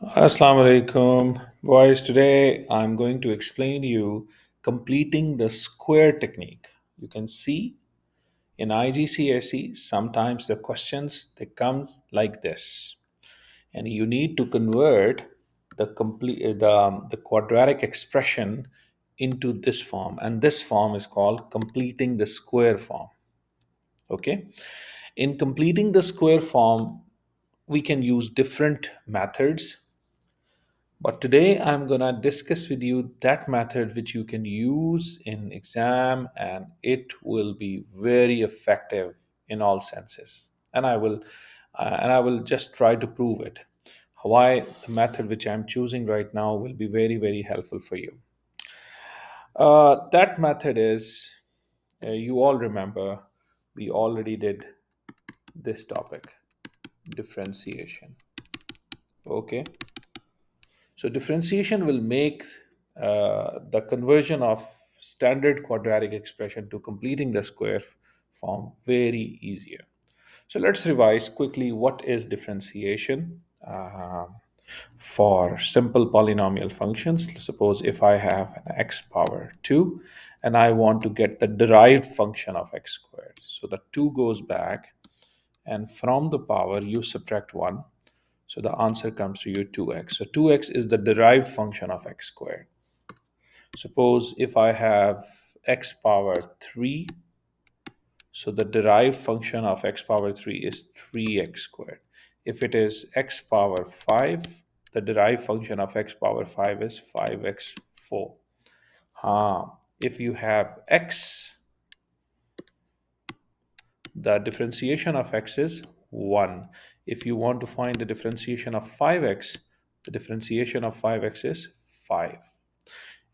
Assalamu alaikum. Boys, today I'm going to explain you completing the square technique. You can see in IGCSE, sometimes the questions they comes like this. And you need to convert the quadratic expression into this form. And this form is called completing the square form. Okay? In completing the square form, we can use different methods. But today I'm going to discuss with you that method which you can use in exam and it will be very effective in all senses. And I will just try to prove it. Why the method which I'm choosing right now will be very very helpful for you. That method is you all remember we already did this topic, differentiation. Okay. So differentiation will make the conversion of standard quadratic expression to completing the square form very easier. So let's revise quickly what is differentiation for simple polynomial functions. Suppose if I have an x power 2 and I want to get the derived function of x squared. So the 2 goes back and from the power you subtract 1, so the answer comes to you 2x. So 2x is the derived function of x squared. Suppose if I have x power 3, so the derived function of x power 3 is 3x squared. If it is x power 5, the derived function of x power 5 is 5x 4. If you have x, the differentiation of x is 1. If you want to find the differentiation of 5x, the differentiation of 5x is 5.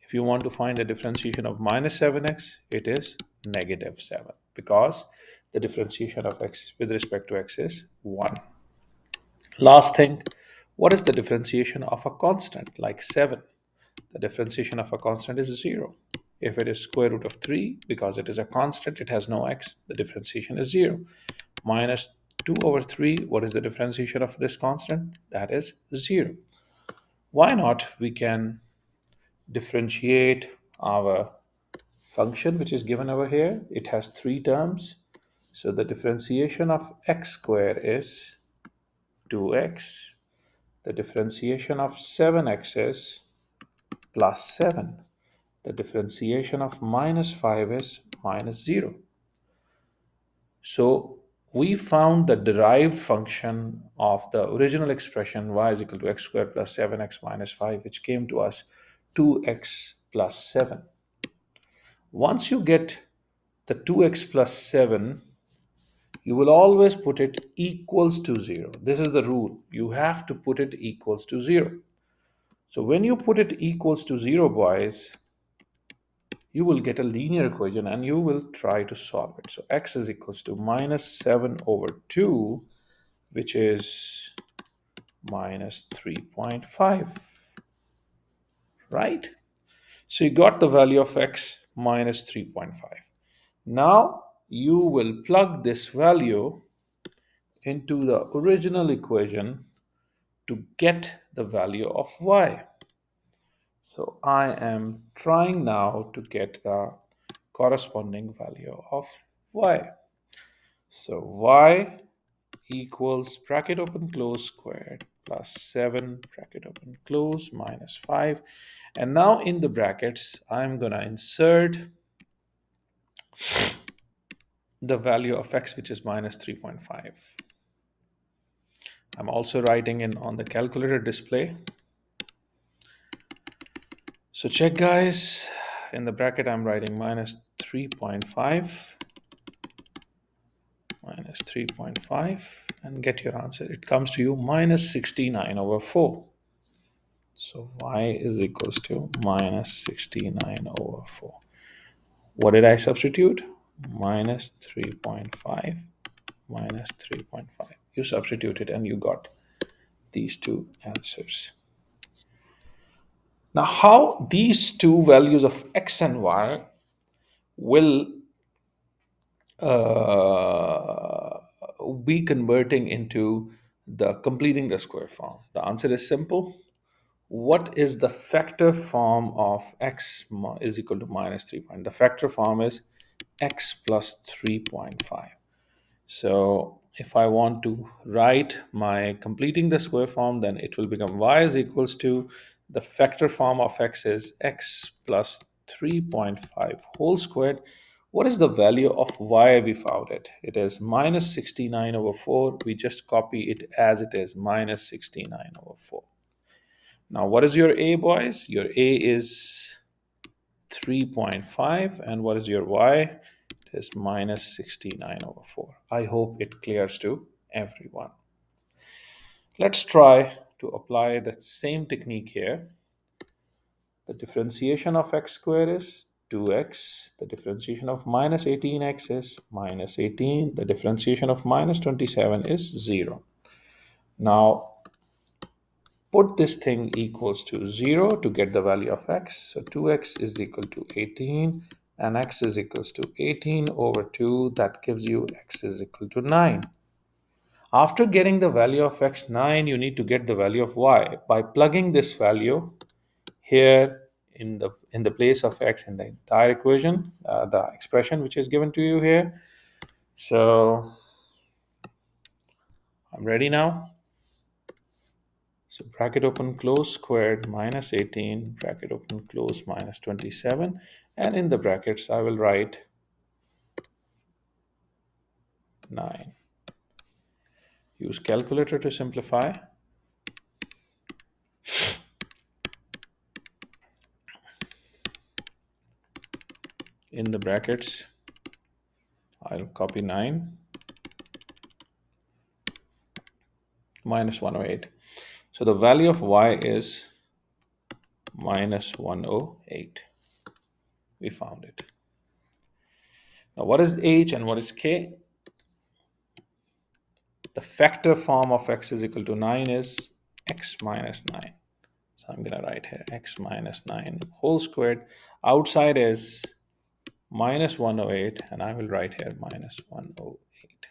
If you want to find the differentiation of minus 7x, it is negative 7 because the differentiation of x with respect to x is 1. Last thing, what is the differentiation of a constant like 7? The differentiation of a constant is 0. If it is square root of 3, because it is a constant, it has no x, the differentiation is 0. Minus 2 over 3, what is the differentiation of this constant? That is 0. Why not? We can differentiate our function which is given over here. It has three terms. So the differentiation of x squared is 2x. The differentiation of 7x is plus 7. The differentiation of minus 5 is minus 0. So we found the derived function of the original expression y is equal to x squared plus 7x minus 5, which came to us 2x plus 7. Once you get the 2x plus 7, you will always put it equals to 0. This is the rule. You have to put it equals to 0. So when you put it equals to 0, boys, you will get a linear equation and you will try to solve it. So x is equals to minus 7 over 2, which is minus 3.5, right? So you got the value of x minus 3.5. Now you will plug this value into the original equation to get the value of y. So I am trying now to get the corresponding value of y. So y equals bracket open close squared plus 7 bracket open close minus 5. And now in the brackets, I'm going to insert the value of x, which is minus 3.5. I'm also writing in on the calculator display. So check, guys. In the bracket, I'm writing minus 3.5 minus 3.5 and get your answer. It comes to you minus 69 over 4. So y is equals to minus 69 over 4. What did I substitute? Minus 3.5 minus 3.5. You substituted and you got these two answers. Now, how these two values of x and y will uh, be converting into the completing the square form. The answer is simple. What is the factor form of is equal to minus 3 point? The factor form is x plus 3.5. So if I want to write my completing the square form, then it will become y is equals to the factor form of x is x plus 3.5 whole squared. What is the value of y? We found it. It is minus 69 over 4. We just copy it as it is, minus 69 over 4. Now, what is your a, boys? Your a is 3.5. And what is your y? It is minus 69 over 4. I hope it clears to everyone. Let's try to apply the same technique here. The differentiation of x squared is 2x. The differentiation of minus 18x is minus 18. The differentiation of minus 27 is 0. Now, put this thing equals to 0 to get the value of x. So 2x is equal to 18 and x is equals to 18 over 2. That gives you x is equal to 9. After getting the value of x 9, you need to get the value of y. By plugging this value here in the place of x in the entire equation, the expression which is given to you here. So I'm ready now. So bracket open close squared minus 18, bracket open close minus 27, and in the brackets I will write 9. Use calculator to simplify. In the brackets I'll copy 9 minus 108. So the value of y is minus 108. We found it. Now what is h and what is k? The factor form of x is equal to 9 is x minus 9. So I'm going to write here x minus 9 whole squared. Outside is minus 108, and I will write here minus 108.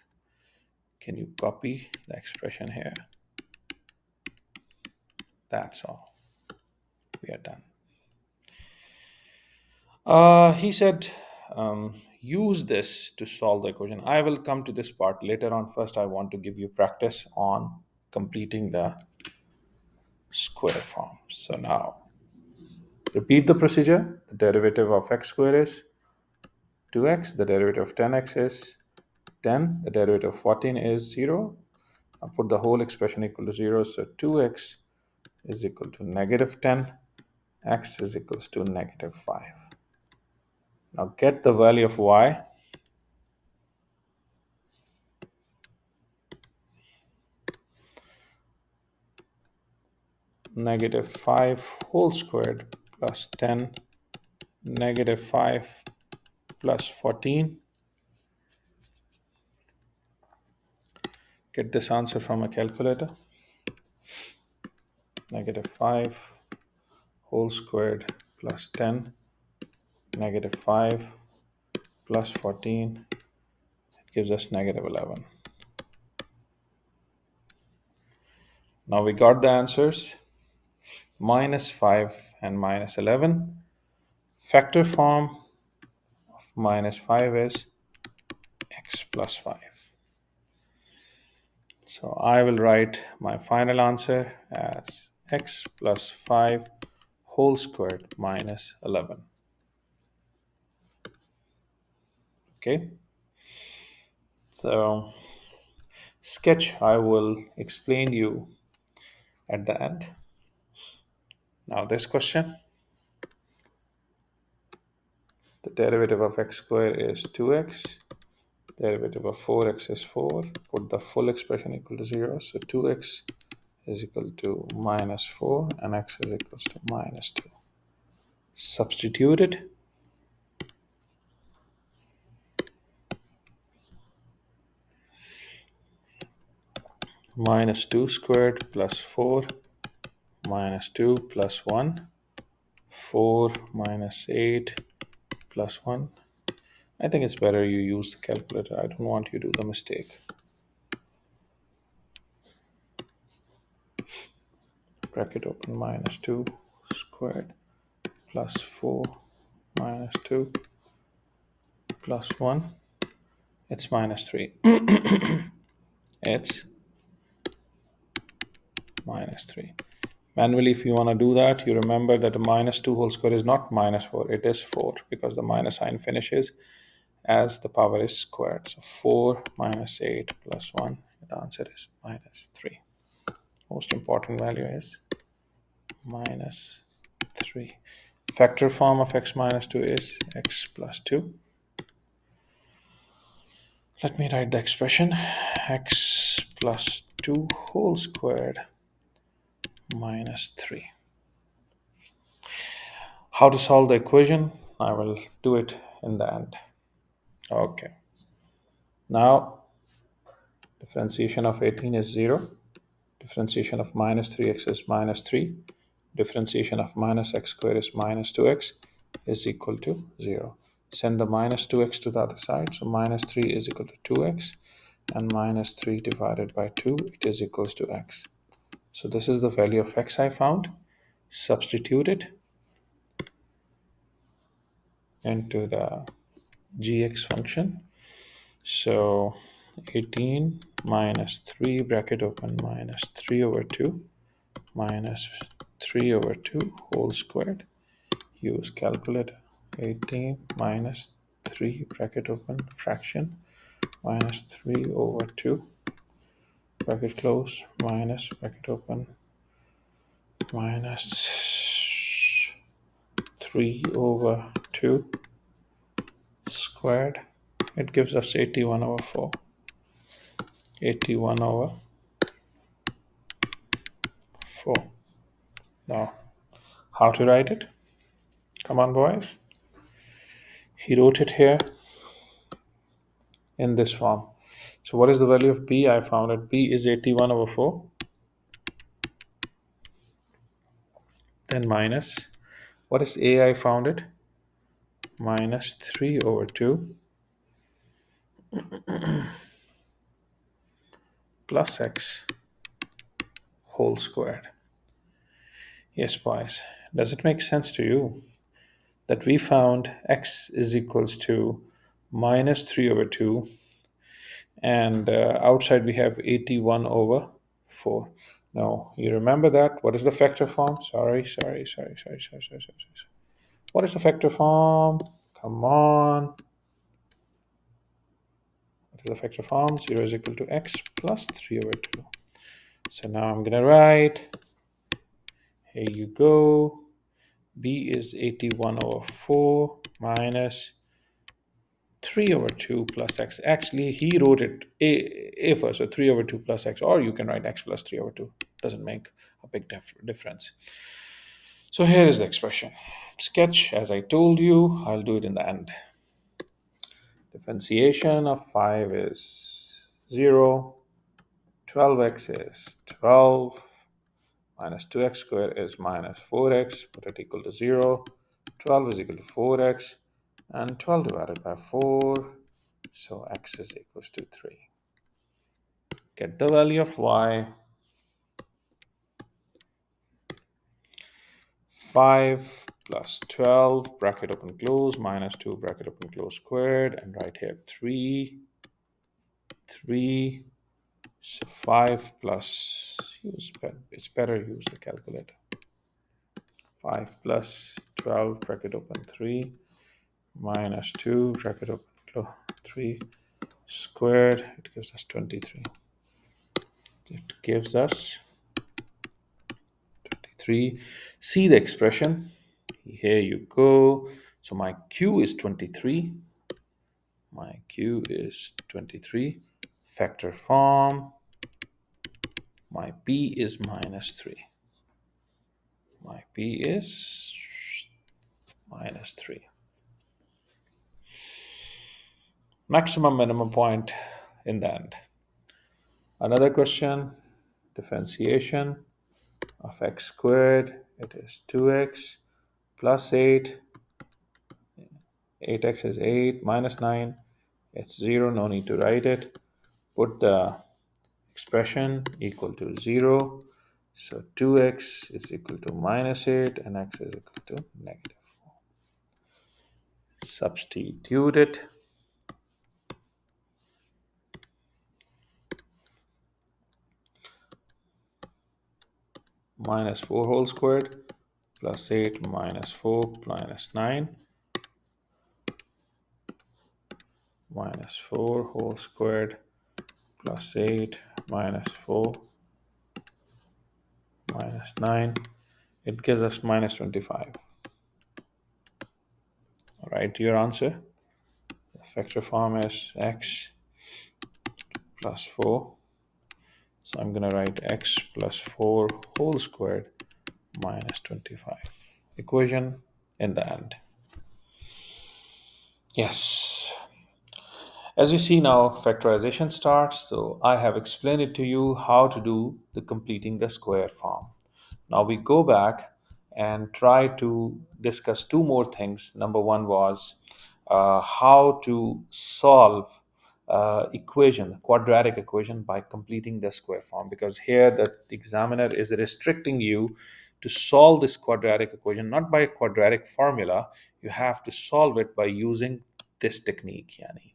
Can you copy the expression here? That's all. We are done. He said, use this to solve the equation. I will come to this part later on. First, I want to give you practice on completing the square form. So now, repeat the procedure. The derivative of x squared is 2x. The derivative of 10x is 10. The derivative of 14 is 0. I put the whole expression equal to 0. So 2x is equal to negative 10. X is equals to negative 5. Now get the value of y. Negative 5 whole squared plus 10, negative 5 plus 14. Get this answer from a calculator. Negative 5 whole squared plus 10, negative 5 plus 14. It gives us negative 11. Now we got the answers. Minus 5 and minus 11. Factor form of minus 5 is x plus 5. So I will write my final answer as x plus 5 whole squared minus 11. Okay. So sketch I will explain you at the end. Now this question. The derivative of x squared is 2x. Derivative of 4x is 4. Put the full expression equal to 0. So 2x is equal to minus 4 and x is equals to minus 2. Substitute it. Minus 2 squared plus 4 minus 2 plus 1. 4 minus 8 plus 1. I think it's better you use the calculator. I don't want you to do the mistake. bracket open, minus 2 squared plus 4 minus 2 plus 1, it's minus 3. It's minus 3. Manually, if you want to do that, you remember that a minus 2 whole square is not minus 4, it is 4, because the minus sign finishes as the power is squared. So 4 minus 8 plus 1, the answer is minus 3. Most important value is minus 3. Factor form of x minus 2 is x plus 2. Let me write the expression x plus 2 whole squared minus 3. How to solve the equation? I will do it in the end. Okay. Now, differentiation of 18 is 0. Differentiation of minus 3x is minus 3. Differentiation of minus x squared is minus 2x is equal to 0. Send the minus 2x to the other side. So minus 3 is equal to 2x. And minus 3 divided by 2, it is equals to x. So this is the value of x I found. Substitute it into the gx function. So 18 minus 3 bracket open minus 3 over 2 minus 3 over 2 whole squared. Use calculator. 18 minus 3 bracket open fraction minus 3 over 2 bracket close minus bracket open minus 3 over 2 squared. It gives us 81 over 4. 81 over 4. Now, how to write it? Come on, boys. He wrote it here in this form. So what is the value of b? I found it. B is 81 over 4. Then minus, what is a? I found it. Minus 3 over 2 plus x whole squared. Yes, boys. Does it make sense to you that we found x is equals to minus 3 over 2, and outside we have 81 over 4. Now, you remember that? What is the factor form? Sorry. What is the factor form? Come on. What is the factor form? 0 is equal to x plus 3 over 2. So now I'm going to write, here you go. B is 81 over 4 minus 3 over 2 plus x. Actually, he wrote it a first, so 3 over 2 plus x, or you can write x plus 3 over 2. Doesn't make a big difference. So here is the expression. Sketch, as I told you, I'll do it in the end. Differentiation of 5 is 0. 12x is 12. Minus 2x squared is minus 4x. Put it equal to 0. 12 is equal to 4x. And 12 divided by 4. So x is equals to 3. Get the value of y. 5 plus 12, bracket open close, minus 2, bracket open close squared. And right here 3. 3. So 5 plus, it's better use the calculator. 5 plus 12, bracket open 3, minus 2, bracket open close 3 squared. It gives us 23. It gives us 23. See the expression. Here you go. So my q is 23. My q is 23. Factor form. My p is minus 3. My p is minus 3. Maximum minimum point in the end. Another question. Differentiation of x squared. It is 2x plus 8. 8x is 8 minus 9. It's 0. No need to write it. Put the expression equal to 0. So 2x is equal to -8 and x is equal to -4. Substitute it. -4 whole squared plus 8 minus 4 minus 9 minus 4 whole squared plus 8 minus 4 minus 9. It gives us -25. All right, your answer. The factor form is x plus 4. So I'm going to write x plus 4 whole squared minus 25. Equation in the end. Yes. As you see now, factorization starts. So I have explained it to you how to do the completing the square form. Now we go back and try to discuss two more things. Number one was how to solve equation, quadratic equation by completing the square form. Because here the examiner is restricting you to solve this quadratic equation, not by a quadratic formula. You have to solve it by using this technique, Yani.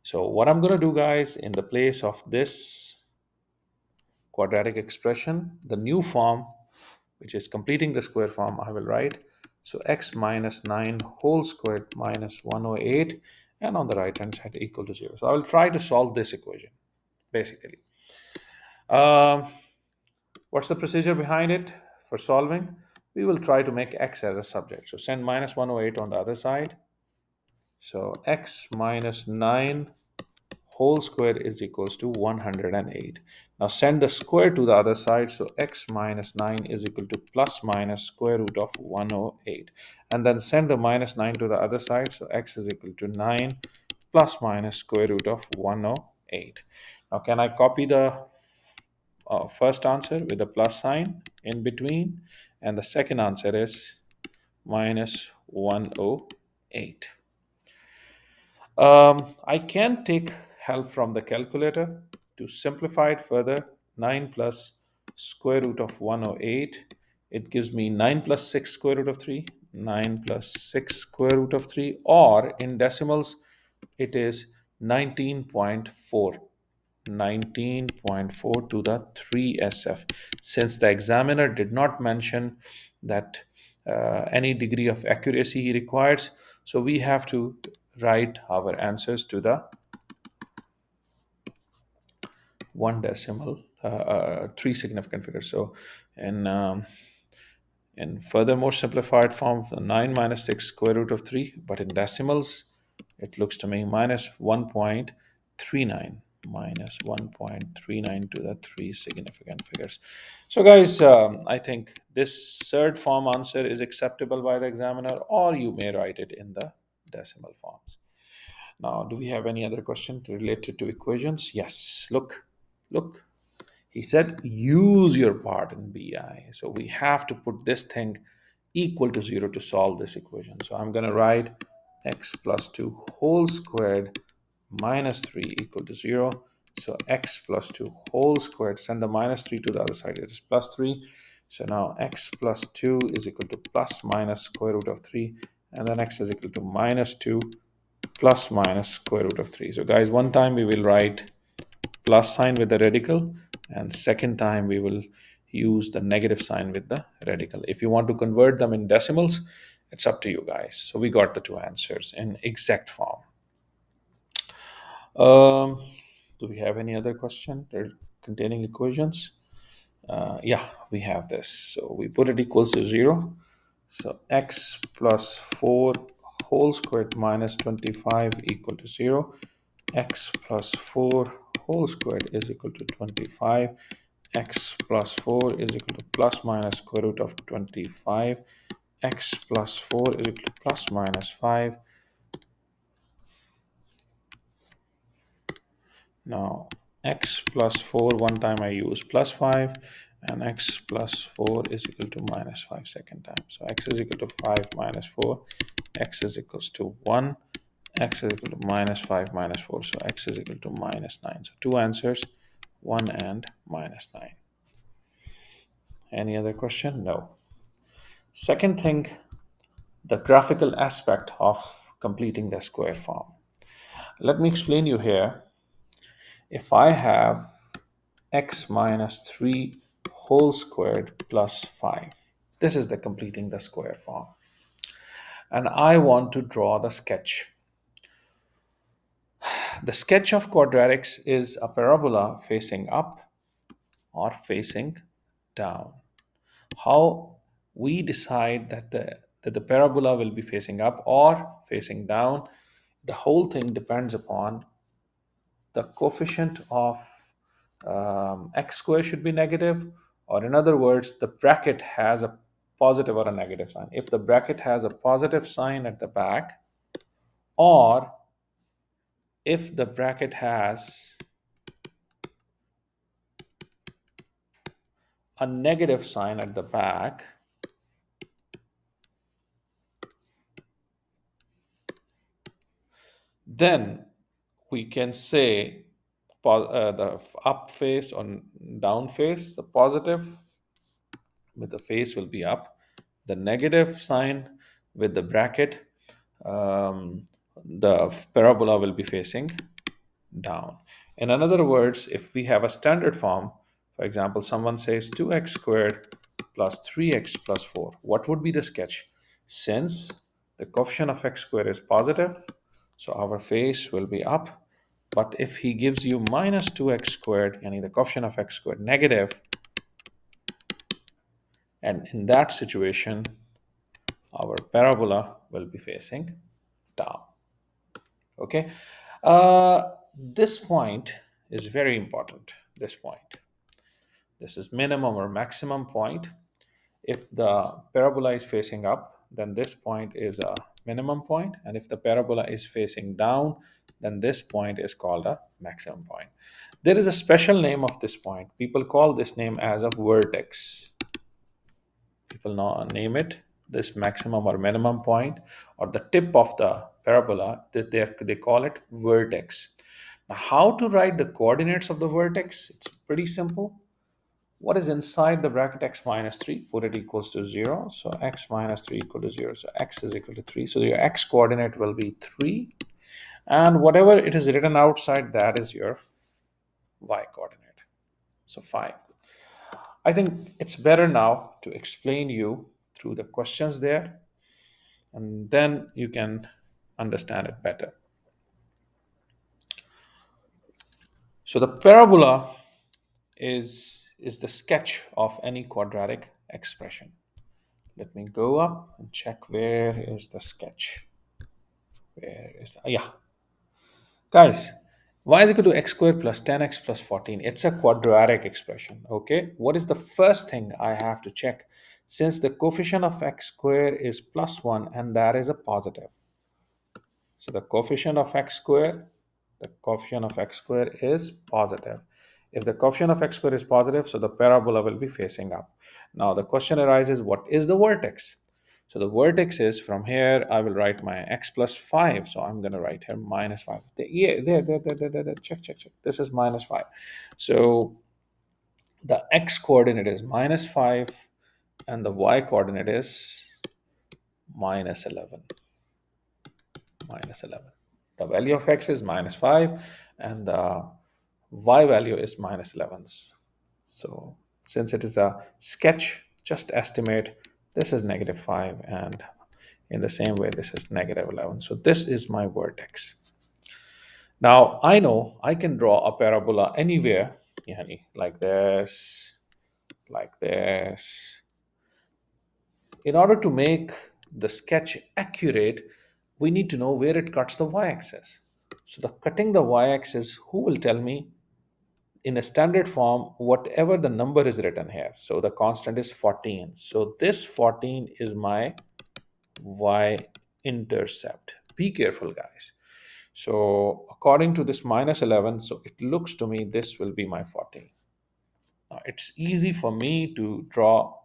So what I'm going to do, guys, in the place of this quadratic expression, the new form, which is completing the square form, I will write. So x minus 9 whole squared minus 108, and on the right hand side equal to 0. So I will try to solve this equation, basically. Um, what's the procedure behind it for solving? We will try to make x as a subject. So send minus 108 on the other side. So x minus 9 whole square is equals to 108. Now send the square to the other side. So x minus 9 is equal to plus minus square root of 108. And then send the minus 9 to the other side. So x is equal to 9 plus minus square root of 108. Now can I copy the first answer with a plus sign in between? And the second answer is minus 108. I can take help from the calculator to simplify it further. 9 plus square root of 108. It gives me 9 plus 6 square root of 3. 9 plus 6 square root of 3. Or in decimals, it is 19.4. 19.4 to the 3SF. Since the examiner did not mention that any degree of accuracy he requires, so we have to write our answers to the one decimal, three significant figures. So in furthermore simplified form, 9 minus 6 square root of 3, but in decimals, it looks to me minus 1.39, minus 1.39 to the three significant figures. So guys, I think this third form answer is acceptable by the examiner, or you may write it in the decimal forms. Now, do we have any other question related to equations? Yes, look. He said, use your part in BI. So we have to put this thing equal to 0 to solve this equation. So I'm going to write x plus 2 whole squared minus 3 equal to 0. So x plus 2 whole squared, send the minus 3 to the other side, it is plus 3. So now x plus 2 is equal to plus minus square root of 3. And then x is equal to minus 2 plus minus square root of 3. So guys, one time we will write plus sign with the radical, and second time we will use the negative sign with the radical. If you want to convert them in decimals, it's up to you guys. So we got the two answers in exact form. Do we have any other question containing equations? Yeah, we have this. So we put it equals to 0. So x plus 4 whole squared minus 25 equal to 0. X plus 4 whole squared is equal to 25. X plus 4 is equal to plus minus square root of 25. X plus 4 is equal to plus minus 5. Now x plus 4, one time I use plus 5, and x plus 4 is equal to minus 5 second time. So x is equal to 5 minus 4, x is equals to 1, x is equal to minus 5 minus 4, so x is equal to minus 9. So two answers, 1 and minus 9. Any other question? No. Second thing, the graphical aspect of completing the square form. Let me explain you here. If I have x minus 3 whole squared plus 5, this is the completing the square form. And I want to draw the sketch. The sketch of quadratics is a parabola facing up or facing down. How we decide that the parabola will be facing up or facing down, the whole thing depends upon the coefficient of x squared should be negative, or in other words, the bracket has a positive or a negative sign. If the bracket has a positive sign at the back, or if the bracket has a negative sign at the back, then we can say the up face or down face, the positive with the face will be up, the negative sign with the bracket, the parabola will be facing down. In other words, if we have a standard form, for example, someone says 2x squared plus 3x plus 4, what would be the sketch? Since the coefficient of x squared is positive, so our face will be up. But if he gives you minus 2x squared, yani the coefficient of x squared negative, and in that situation, our parabola will be facing down. Okay. This point is very important. This point. This is minimum or maximum point. If the parabola is facing up, then this point is a minimum point. And if the parabola is facing down, then this point is called a maximum point. There is a special name of this point. People call this name as a vertex. People name it this maximum or minimum point, or the tip of the parabola, that they call it vertex. Now, how to write the coordinates of the vertex? It's pretty simple. What is inside the bracket x minus 3? Put it equals to 0. So x minus 3 equal to 0. So x is equal to 3. So your x coordinate will be 3. And whatever it is written outside, that is your y coordinate. So 5. I think it's better now to explain you through the questions there, and then you can understand it better. So the parabola is the sketch of any quadratic expression. Let me go up and check where is the sketch. Where is yeah, guys, y is equal to x squared plus 10x plus 14. It's a quadratic expression. Okay, what is the first thing I have to check? Since the coefficient of x squared is plus 1 and that is a positive, so the coefficient of x squared, the coefficient of x squared is positive. If the coefficient of x squared is positive, so the parabola will be facing up. Now the question arises, what is the vertex? So the vertex is from here, I will write my x plus 5. So I'm going to write here minus 5. Yeah, there. Check. This is minus 5. So the x coordinate is minus 5 and the y coordinate is minus 11. Minus 11. The value of x is minus 5 and the y value is minus 11. So since it is a sketch, just estimate this is negative 5 and in the same way this is negative 11. So this is my vertex. Now I know I can draw a parabola anywhere, yani like this, like this. In order to make the sketch accurate, we need to know where it cuts the y-axis. So the cutting the y-axis, who will tell me in a standard form, whatever the number is written here. So the constant is 14. So this 14 is my y-intercept. Be careful, guys. So according to this minus 11, so it looks to me this will be my 14. Now it's easy for me to draw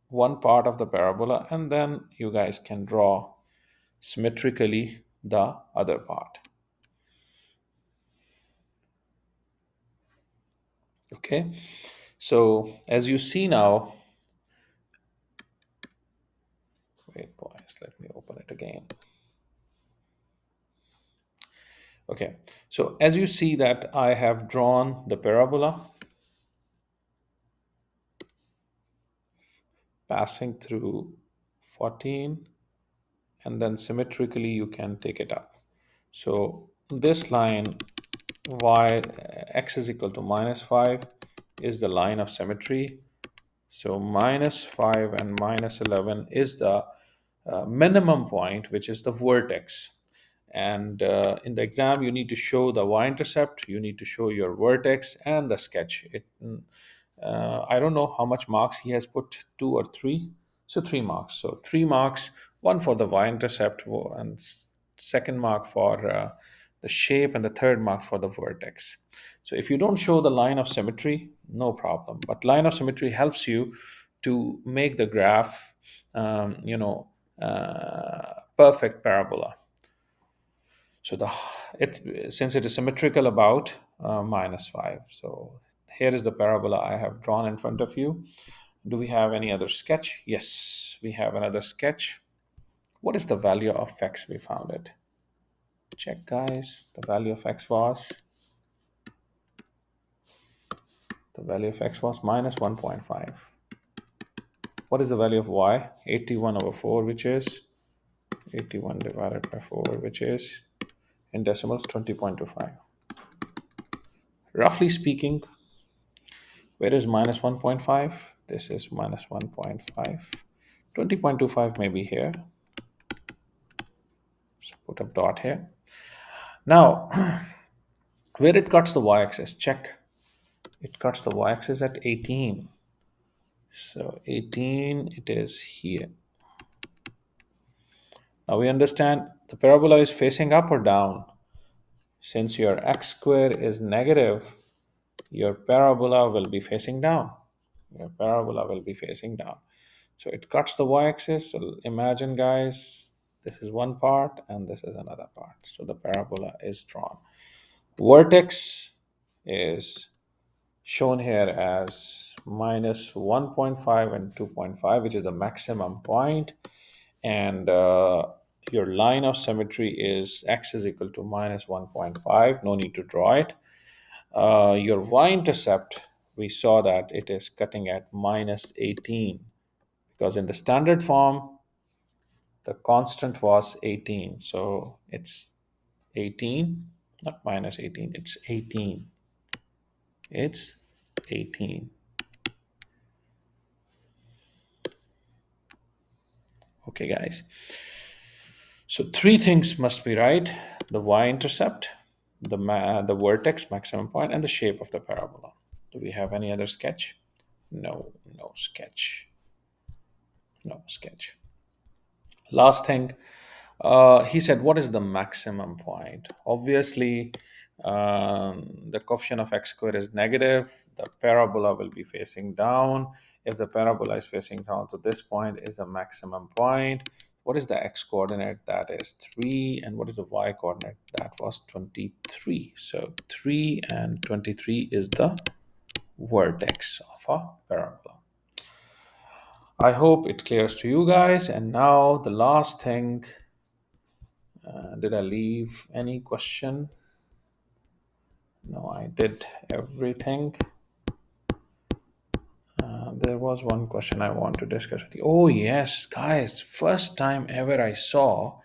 one part of the parabola and then you guys can draw symmetrically the other part. Okay, So as you see now, wait boys, let me open it again. Okay, so as you see that I have drawn the parabola passing through 14, and then symmetrically you can take it up. So this line y x is equal to -5 is the line of symmetry. So -5 and -11 is the minimum point, which is the vertex. And in the exam, you need to show the y-intercept, you need to show your vertex and the sketch. I don't know how much marks he has put, 2 or 3. So 3 marks. So 3 marks, one for the y-intercept, and second mark for the shape, and the third mark for the vertex. So if you don't show the line of symmetry, no problem. But line of symmetry helps you to make the graph, perfect parabola. So since it is symmetrical about -5. So here is the parabola I have drawn in front of you. Do we have any other sketch? Yes, we have another sketch. What is the value of x? We found it. Check, guys. The value of x was -1.5. What is the value of y? 81/4, which is 81 divided by 4, which is in decimals 20.25. Roughly speaking, where is -1.5? This is -1.5. 20.25 may be here. So put a dot here. Now, where it cuts the y-axis, check. It cuts the y-axis at 18. So 18, it is here. Now we understand the parabola is facing up or down. Since your x square is negative, your parabola will be facing down. Your parabola will be facing down. So it cuts the y-axis. So imagine, guys, this is one part and this is another part. So the parabola is drawn. Vertex is shown here as -1.5 and 2.5, which is the maximum point. And your line of symmetry is x is equal to -1.5. No need to draw it. Your y-intercept, we saw that it is cutting at -18, because in the standard form, the constant was 18. So it's 18, not -18, it's 18. It's 18. Okay, guys. So three things must be right: the y-intercept, the vertex maximum point, and the shape of the parabola. Do we have any other sketch? No, no sketch. No sketch. Last thing, he said, what is the maximum point? Obviously, the coefficient of x squared is negative. The parabola will be facing down. If the parabola is facing down to this point is a maximum point. What is the x coordinate? That is 3. And what is the y coordinate? That was 23. So 3 and 23 is the vertex of a parabola. I hope it clears to you guys. And now the last thing, did I leave any question? No, I did everything. There was one question I want to discuss with you. Oh yes, guys, first time ever I saw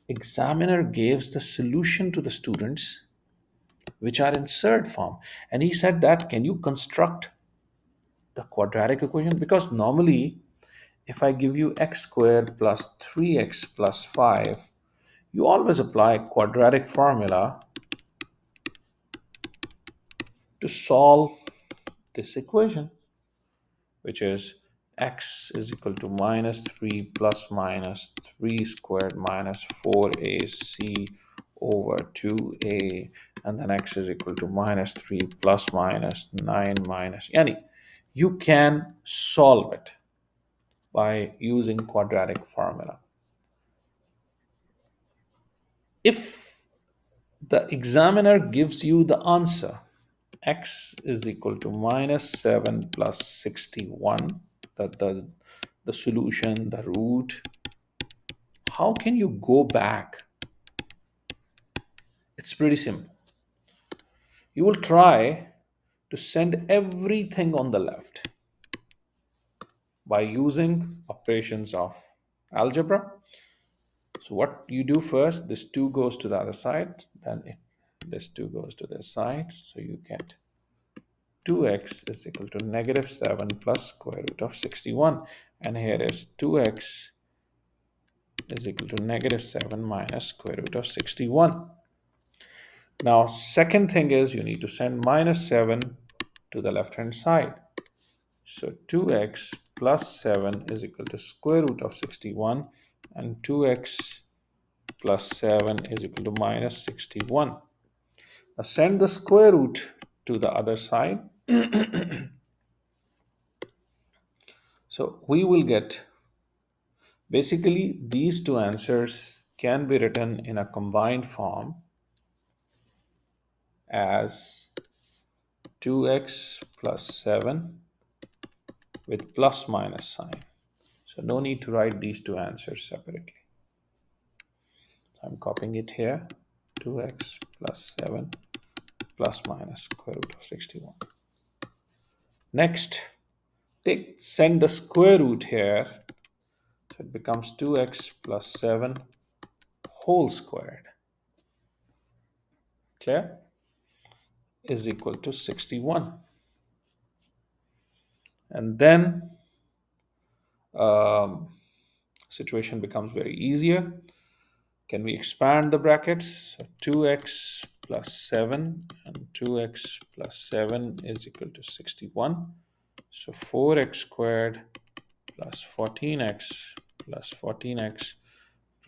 examiner gives the solution to the students which are in third form. And he said that, can you construct the quadratic equation? Because normally, if I give you x squared plus 3x plus 5, you always apply quadratic formula to solve this equation, which is x is equal to -3 plus -3 squared minus 4ac over 2a, and then x is equal to -3 plus -9 minus. Yani, you can solve it by using quadratic formula. If the examiner gives you the answer x is equal to minus 7 plus 61, the solution, the root. How can you go back? It's pretty simple. You will try to send everything on the left by using operations of algebra. So what you do first, this 2 goes to the other side, then this 2 goes to this side. So you get 2x is equal to negative 7 plus square root of 61. And here is 2x is equal to negative 7 minus square root of 61. Now, second thing is you need to send minus 7 to the left-hand side. So 2x plus 7 is equal to square root of 61, and 2x plus 7 is equal to minus 61. Now send the square root to the other side. So we will get, basically these two answers can be written in a combined form as 2x plus 7 with plus minus sign. So no need to write these two answers separately. I'm copying it here, 2x plus 7 plus minus square root of 61. Next, send the square root here, so it becomes 2x plus 7 whole squared, clear, is equal to 61. And then situation becomes very easier. Can we expand the brackets? So 2x plus 7 and 2x plus 7 is equal to 61. So 4x squared plus 14x plus 14x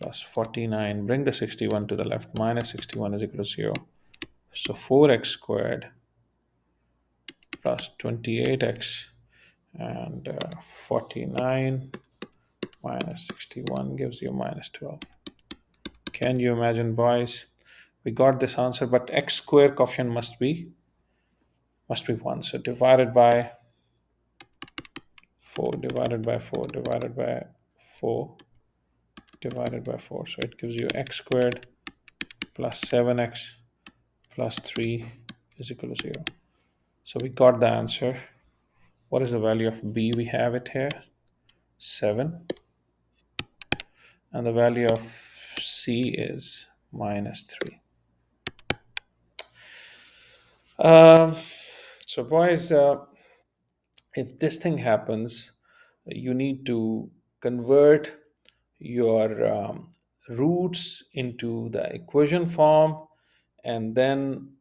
plus 49. Bring the 61 to the left. Minus 61 is equal to 0. So 4x squared plus 28x and 49 minus 61 gives you minus 12. Can you imagine, boys? We got this answer, but x square coefficient must be 1. So divided by 4 divided by 4 divided by 4 divided by 4. So it gives you x squared plus 7x plus 3 is equal to 0. So we got the answer. What is the value of b? We have it here, 7. And the value of c is minus 3. So boys, if this thing happens, you need to convert your roots into the equation form, and then